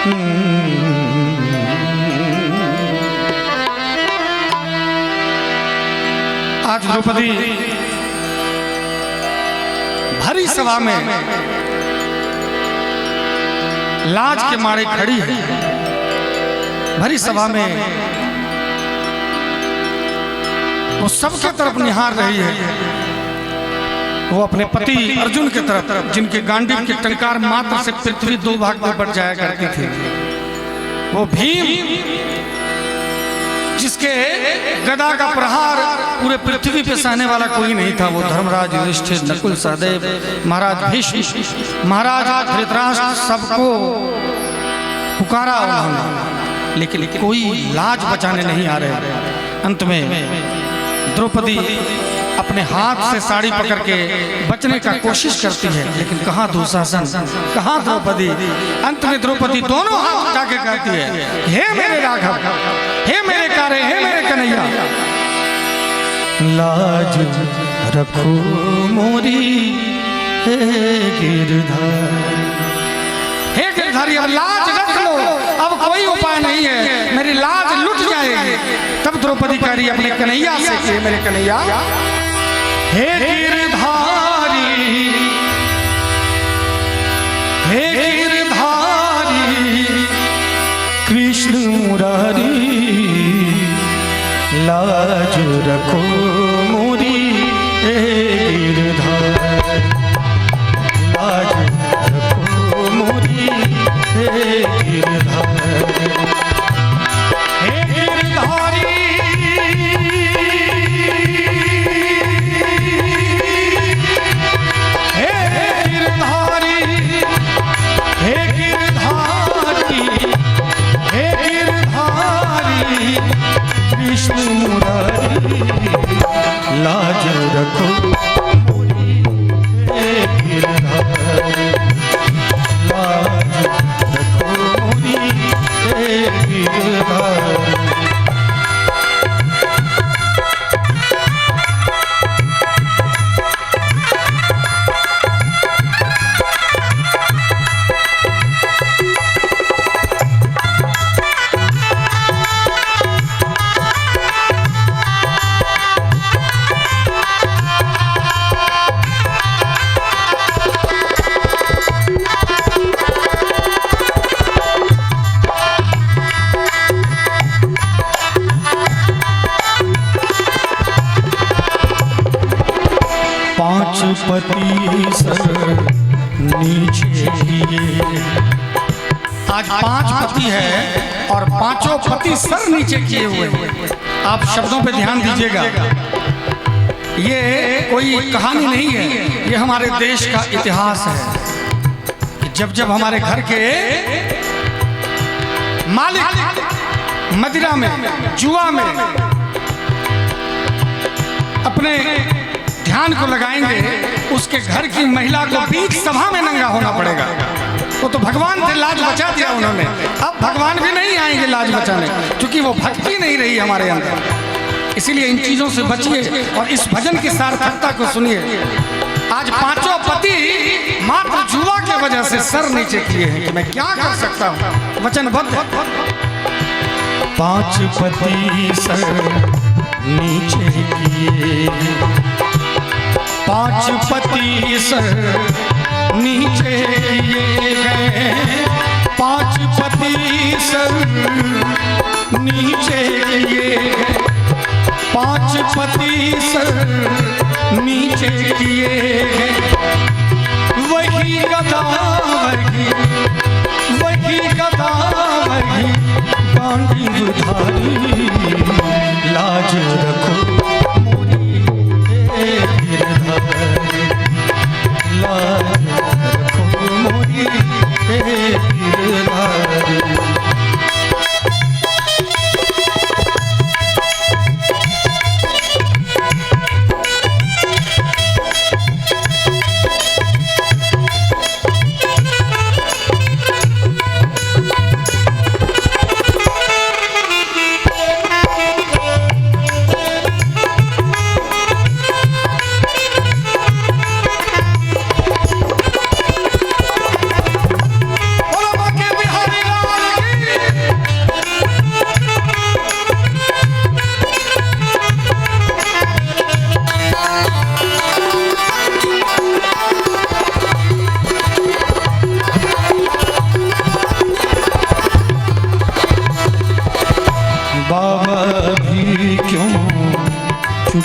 आज द्रौपदी भरी सभा में लाज के मारे खड़ी है। भरी सभा में वो सबके तरफ निहार रही है। वो अपने पति अर्जुन के तरफ, जिनके गांडीव के टंकार मात्र से पृथ्वी दो भाग में बढ़ जाया करती थी। वो भीम, जिसके गदा का प्रहार पूरे पृथ्वी पे सहने वाला कोई नहीं था। वो धर्मराज, युधिष्ठिर, नकुल, सहदेव, महाराज भीष्म, महाराज धृतराष्ट्र, सबको पुकारा उन्होंने, लेकिन कोई लाज बचाने नहीं आ रहे। अंत में द्रौपदी अपने हाथ से साड़ी पकड़ के बचने का कोशिश करती है, लेकिन कहाँ दुशासन, कहाँ द्रौपदी। अंत में द्रौपदी दोनों हाथ उठा के कहती है, हे मेरे राघव, हे मेरे कारे, हे मेरे कन्हैया, लाज रखो मोरी हे गिरधारी। हे गिरधारी, अब लाज रख लो, अब कोई उपाय नहीं है, मेरी लाज लुट जाएगी। तब द्रौपदी कह रही अपने कन्हैया से कि मेरे कन्हैया, हे गिरधारी, हे गिरधारी, कृष्ण मुरारी, लाज रखो मोरी हे गिरधारी, लाज रखो मोरी हे गिरधारी, हे गिरधारी, कृष्ण मुरारी, लाज रखो मोरी हे गिरधारी, लाज रखो मोरी हे गिरधारी। पति सर नीचे किए। आज 5 पति है और 5 पति सर नीचे किए हुए हैं। आप शब्दों पे ध्यान दीजिएगा, ये कोई कहानी नहीं है, ये हमारे देश का इतिहास है। जब जब हमारे घर के मालिक मदिरा में, जुआ में अपने ध्यान को लगाएंगे, उसके घर की महिला को बीच सभा में नंगा होना पड़ेगा। वो तो भगवान थे, लाज बचा दिया उन्होंने। अब भगवान भी नहीं आएंगे लाज बचाने, क्योंकि वो भक्ति नहीं रही हमारे अंदर। इसीलिए इन चीजों से बचिए और इस भजन की सार्थकता को सुनिए। आज 5 पति मात्र जुआ की वजह से सर नीचे किए हैं कि मैं क्या कर सकता हूँ। वचनबद्ध 5 पति सर नीचे किए, 5 पति सर नीचे किए गए, 5 पति सर नीचे किए गए, 5 पति सर नीचे किए गए। वही गदा वही गदा वही गांडीव धारी, लाज रखो मोरी हे गिरधारी, लाज रखो मोरी हे गिरधारी।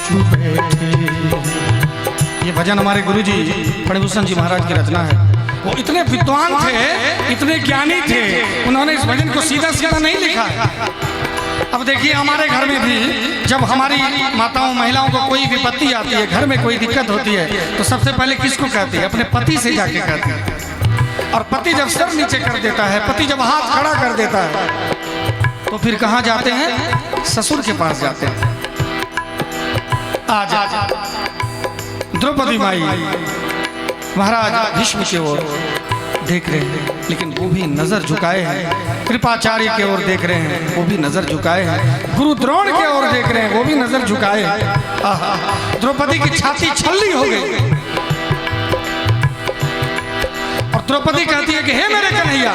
चुप बैठे। ये भजन हमारे गुरुजी फणिभूषण जी महाराज की रचना है। वो इतने विद्वान थे, इतने ज्ञानी थे, उन्होंने इस भजन को सीधा सीधा नहीं लिखा। अब देखिए हमारे घर में भी जब हमारी माताओं महिलाओं को कोई विपत्ति आती है, घर में कोई दिक्कत होती है, तो सबसे पहले किसको कहती है? अपने पति से जाके कहती है। और पति जब सर नीचे कर देता है, पति जब हाथ खड़ा कर देता है, तो फिर कहाँ जाते हैं? ससुर के पास जाते हैं। आज द्रौपदी माई महाराज भीष्म की ओर देख रहे हैं, लेकिन वो भी नजर झुकाए हैं। कृपाचार्य की ओर देख रहे हैं, वो भी नजर झुकाए हैं। गुरु द्रोण की ओर देख रहे हैं, वो भी नजर झुकाए हैं। द्रौपदी की छाती छल्ली हो गई और द्रौपदी कहती है कि हे मेरे कन्हैया।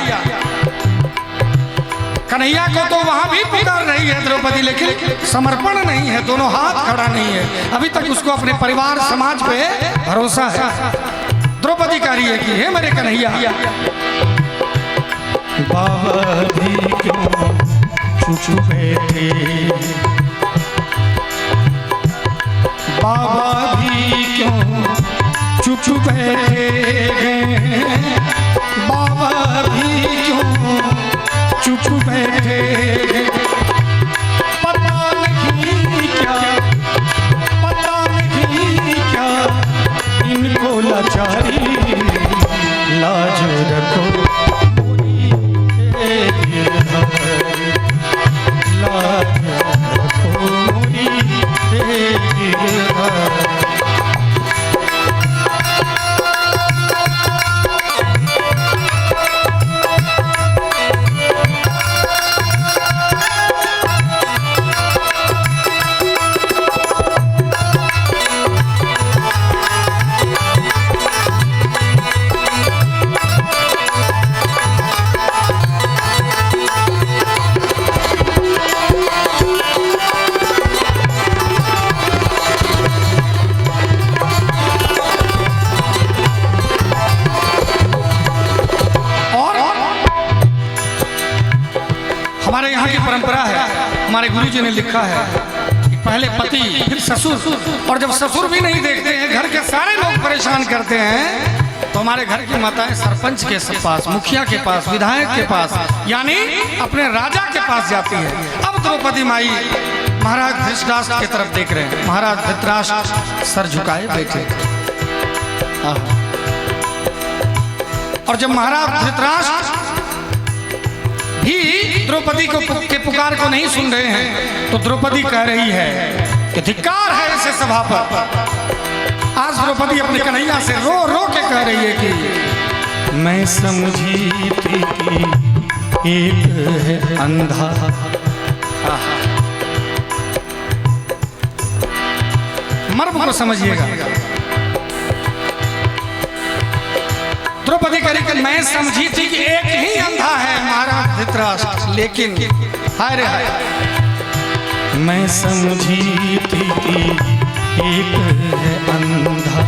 कन्हैया को तो वहां भी पुकार रही है द्रौपदी, लेकिन समर्पण नहीं है, दोनों हाथ खड़ा नहीं है। अभी तक उसको अपने परिवार समाज पे भरोसा है। द्रौपदी कह रही है कि हे मेरे कन्हैया। बाबा भी क्यों चुप बैठे, बाबा भी क्यों चुप बैठे, बाबा भी क्यों चुप बैठे। पता नहीं क्या, पता नहीं क्या इनको लाचारी, लाज रखो लाज रखो मोरी परंपरा है। हमारे गुरुजी ने लिखा है कि पहले पति फिर ससुर, और जब ससुर भी नहीं देखते हैं, घर के सारे लोग परेशान करते हैं, तो हमारे घर की माताएं सरपंच के पास, मुखिया के पास, विधायक के पास, यानी अपने राजा के पास जाती है। अब द्रौपदी माई महाराज धृतराष्ट्र की तरफ देख रहे हैं। महाराज धृतराष्ट्र सर झुकाए बैठे। और जब महाराज धृतराष्ट्र भी द्रौपदी के पुकार को नहीं सुन रहे हैं, तो द्रौपदी कह रही है कि धिक्कार है ऐसे सभा पर। आज द्रौपदी अपने कन्हैया से रो रो के कह रही है कि मैं समझी थी कि एक है अंधा। मर्म को समझिएगा। द्रौपदी कह रही कि मैं समझी थी कि एक ही अंधा है महाराज धृतराष्ट्र, लेकिन हाय रे हाय, मैं समझी थी कि एक है अंधा,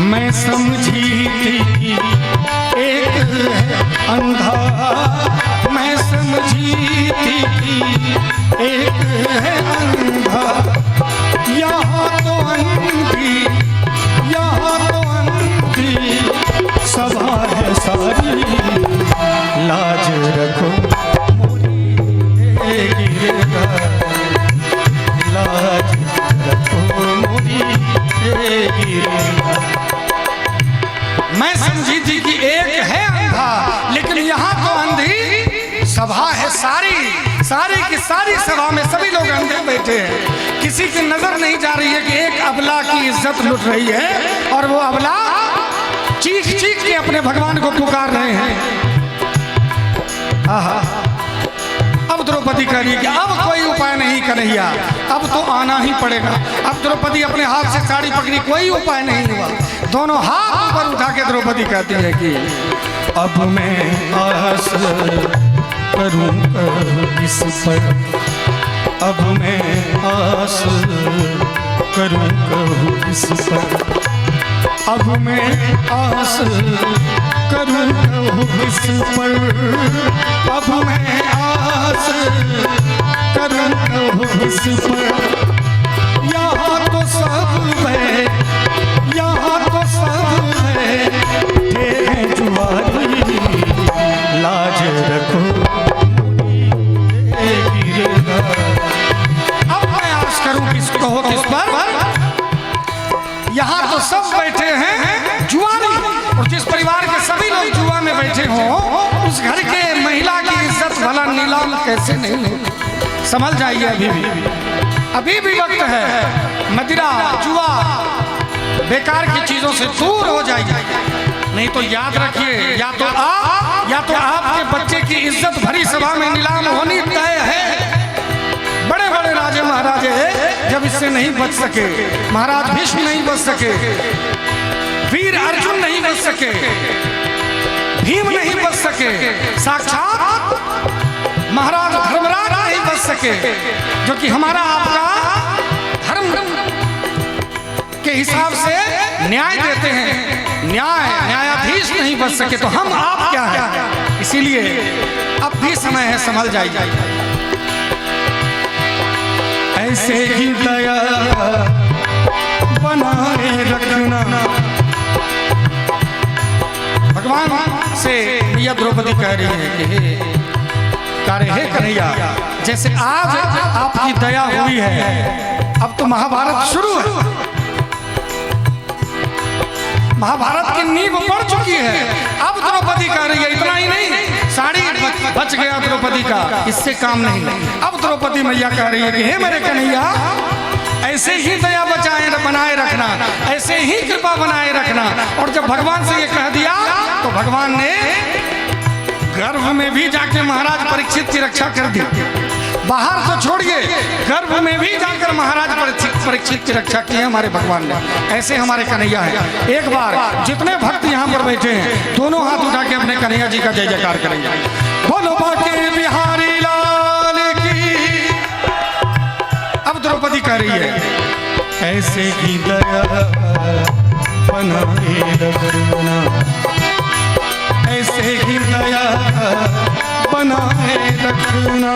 मैं समझी थी कि एक है अंधा, मैं समझी थी कि एक है अंधा। यहाँ तो अंधी, यहाँ तो अंधी सभा है सारी, लाज रखो मोरी गिरधर, लाज रखो मोरी गिरधर। मैं समझी थी कि एक है अंधा, लेकिन यहाँ तो अंधी सभा है सारी, सारी की सारी सभा में सभी लोग अंधे बैठे हैं। किसी की नजर नहीं जा रही है कि एक अबला की इज्जत लुट रही है, और वो अबला चीख चीख के अपने भगवान को पुकार रहे हैं। अब द्रौपदी कह रही है कि अब कोई उपाय नहीं कन्हैया, अब तो आना ही पड़ेगा। अब द्रौपदी अपने हाथ से साड़ी पकड़ी, कोई उपाय नहीं हुआ। दोनों हाथ ऊपर उठा के द्रौपदी कहती है कि अब मैं आस करूं इस पर, अब मैं आस करूं इस पर, अब मैं आस करूं इस पर, अब मैं आस करूं इस पर। यहाँ सब है, यहाँ तो सब है, तेरे जुआरी लाज रखो। अब मैं आस करूं किसको हो किस पर, यहाँ तो सब बैठे हैं जुआरी, और जिस परिवार के सभी लोग जुआ में बैठे हों उस घर के महिला की इज्जत भला नीलाम कैसे नहीं हो। समझ जाइए अभी भी वक्त है। मदिरा जुआ बेकार की चीजों से दूर हो जाइए, नहीं तो याद रखिए या तो आप या तो आपके बच्चे की इज्जत भरी सभा में नीलाम होनी तय है। बड़े बड़े राजे महाराजे जब इससे नहीं बच सके, महाराज भीष्म नहीं बच सके, वीर अर्जुन नहीं बच सके, भीम नहीं बच सके, साक्षात महाराज धर्मराज नहीं बच सके, जो कि हमारा आपका धर्म के हिसाब से न्याय देते हैं। न्यायाधीश नहीं बच सके तो हम आप क्या है। इसीलिए अब भी समय है, संभल जाइए। ऐसे ही दया बनाए रखना। भगवान से मैया द्रौपदी कह रही है कि हे कन्हैया, जैसे आज आपकी दया हुई है, अब तो महाभारत शुरू है, महाभारत की नींव पड़ चुकी है। अब द्रौपदी कह रही है, इतना ही नहीं, साड़ी बच गया द्रौपदी का, इससे काम नहीं। अब द्रौपदी मैया कह रही है कि हे मेरे कन्हैया, ऐसे ही दया बनाए रखना, ऐसे ही कृपा बनाए रखना। और जब भगवान से ये कह दिया तो भगवान ने गर्भ में भी जाके महाराज परीक्षित की रक्षा कर दी। बाहर तो छोड़िए, गर्भ में भी जाकर महाराज परीक्षित की रक्षा की है हमारे भगवान ने। ऐसे हमारे कन्हैया है। एक बार जितने भक्त यहाँ पर बैठे हैं दोनों हाथ उठा के अपने कन्हैया जी का जय जयकार करेंगे। बोलो बाके बिहारी लाल की। अब द्रौपदी कह रही है, ऐसे ही दया बनाए रखना, ऐसे ही दया बनाए रखना।